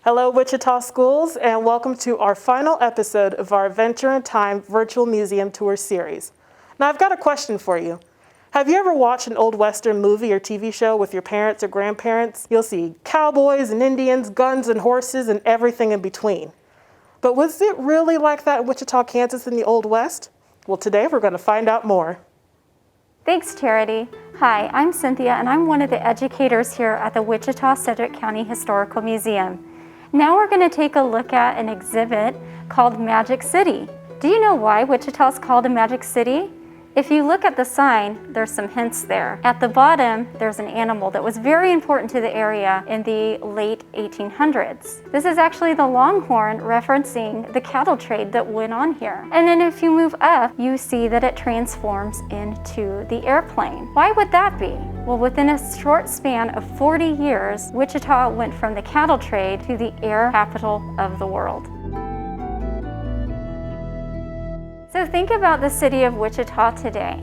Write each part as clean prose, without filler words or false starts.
Hello, Wichita Schools, and welcome to our final episode of our Adventure in Time Virtual Museum Tour series. Now, I've got a question for you. Have you ever watched an old Western movie or TV show with your parents or grandparents? You'll see cowboys and Indians, guns and horses, and everything in between. But was it really like that in Wichita, Kansas in the Old West? Well, today we're going to find out more. Thanks, Charity. Hi, I'm Cynthia, and I'm one of the educators here at the Wichita-Sedgwick County Historical Museum. Now we're going to take a look at an exhibit called Magic City. Do you know why Wichita is called a Magic City? If you look at the sign, there's some hints there. At the bottom, there's an animal that was very important to the area in the late 1800s. This is actually the longhorn, referencing the cattle trade that went on here. And then if you move up, you see that it transforms into the airplane. Why would that be? Well, within a short span of 40 years, Wichita went from the cattle trade to the air capital of the world. So think about the city of Wichita today.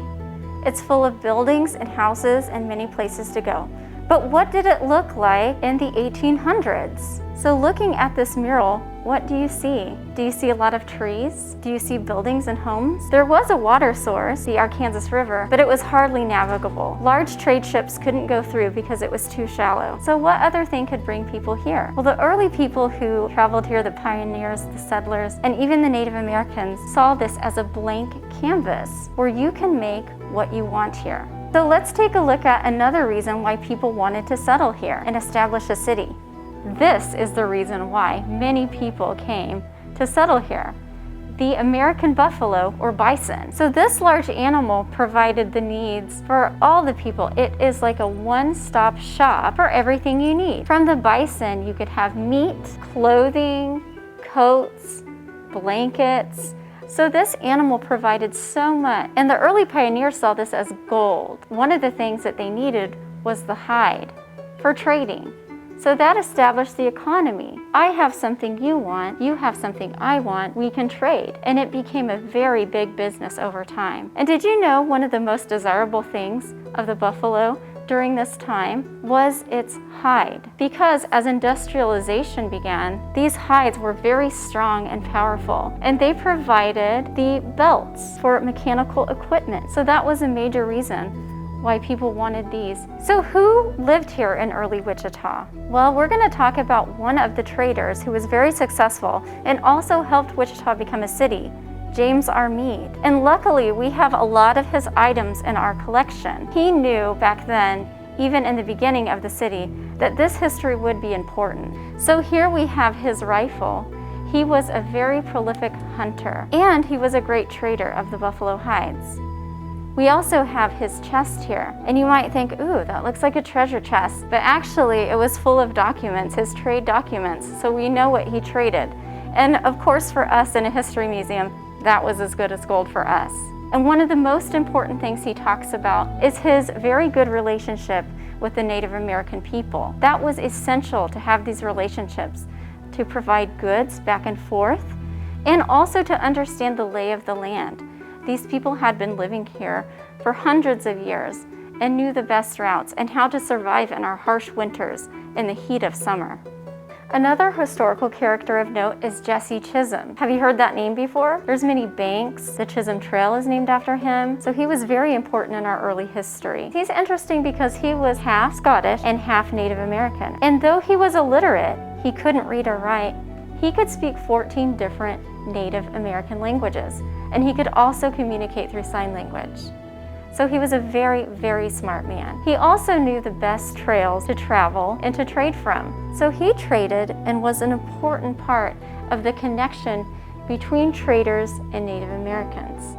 It's full of buildings and houses and many places to go. But what did it look like in the 1800s? So looking at this mural, what do you see? Do you see a lot of trees? Do you see buildings and homes? There was a water source, the Arkansas River, but it was hardly navigable. Large trade ships couldn't go through because it was too shallow. So what other thing could bring people here? Well, the early people who traveled here, the pioneers, the settlers, and even the Native Americans, saw this as a blank canvas where you can make what you want here. So let's take a look at another reason why people wanted to settle here and establish a city. This is the reason why many people came to settle here. The American buffalo or bison. So this large animal provided the needs for all the people. It is like a one-stop shop for everything you need. From the bison, you could have meat, clothing, coats, blankets. So this animal provided so much, and the early pioneers saw this as gold. One of the things that they needed was the hide for trading. So that established the economy. I have something you want, you have something I want, we can trade. And it became a very big business over time. And did you know one of the most desirable things of the buffalo during this time was its hide? Because as industrialization began, these hides were very strong and powerful, and they provided the belts for mechanical equipment. So that was a major reason why people wanted these. So who lived here in early Wichita? Well, we're going to talk about one of the traders who was very successful and also helped Wichita become a city, James R. Mead. And luckily, we have a lot of his items in our collection. He knew back then, even in the beginning of the city, that this history would be important. So here we have his rifle. He was a very prolific hunter, and he was a great trader of the buffalo hides. We also have his chest here, and you might think, ooh, that looks like a treasure chest, but actually it was full of documents, his trade documents, so we know what he traded. And of course for us in a history museum, that was as good as gold for us. And one of the most important things he talks about is his very good relationship with the Native American people. That was essential to have these relationships, to provide goods back and forth, and also to understand the lay of the land. These people had been living here for hundreds of years and knew the best routes and how to survive in our harsh winters in the heat of summer. Another historical character of note is Jesse Chisholm. Have you heard that name before? There's many banks. The Chisholm Trail is named after him. So he was very important in our early history. He's interesting because he was half Scottish and half Native American. And though he was illiterate, he couldn't read or write, he could speak 14 different Native American languages. And he could also communicate through sign language. So he was a very, very smart man. He also knew the best trails to travel and to trade from. So he traded and was an important part of the connection between traders and Native Americans.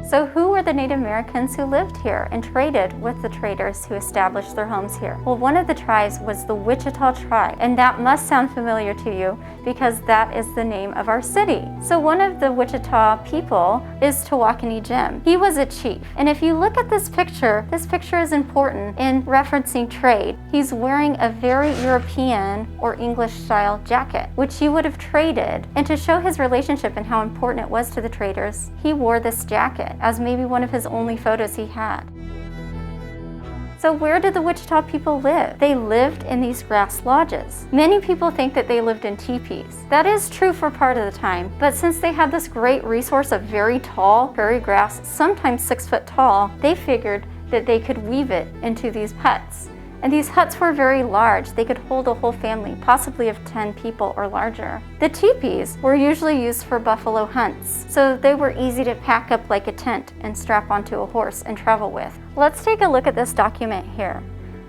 So who were the Native Americans who lived here and traded with the traders who established their homes here? Well, one of the tribes was the Wichita tribe, and that must sound familiar to you because that is the name of our city. So one of the Wichita people is Tawakoni Jim. He was a chief, and if you look at this picture is important in referencing trade. He's wearing a very European or English style jacket, which he would have traded, and to show his relationship and how important it was to the traders, he wore this jacket as maybe one of his only photos he had. So where did the Wichita people live? They lived in these grass lodges. Many people think that they lived in teepees. That is true for part of the time, but since they had this great resource of very tall prairie grass, sometimes 6 foot tall, they figured that they could weave it into these huts. And these huts were very large. They could hold a whole family, possibly of 10 people or larger. The teepees were usually used for buffalo hunts, so they were easy to pack up like a tent and strap onto a horse and travel with. Let's take a look at this document here.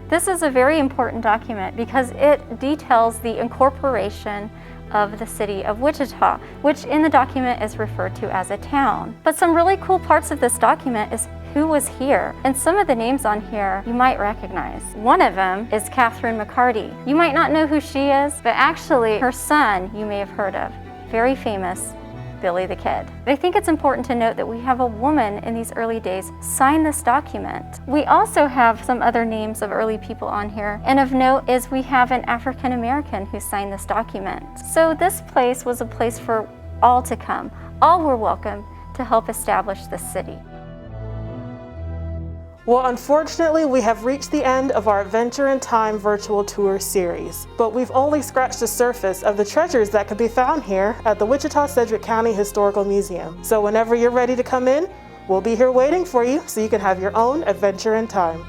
This is a very important document because it details the incorporation of the city of Wichita, which in the document is referred to as a town. But some really cool parts of this document is who was here, and some of the names on here you might recognize. One of them is Catherine McCarty. You might not know who she is, but actually her son you may have heard of. Very famous, Billy the Kid. I think it's important to note that we have a woman in these early days sign this document. We also have some other names of early people on here, and of note is we have an African American who signed this document. So this place was a place for all to come. All were welcome to help establish the city. Well, unfortunately, we have reached the end of our Adventure in Time virtual tour series, but we've only scratched the surface of the treasures that can be found here at the Wichita-Sedgwick County Historical Museum. So whenever you're ready to come in, we'll be here waiting for you so you can have your own Adventure in Time.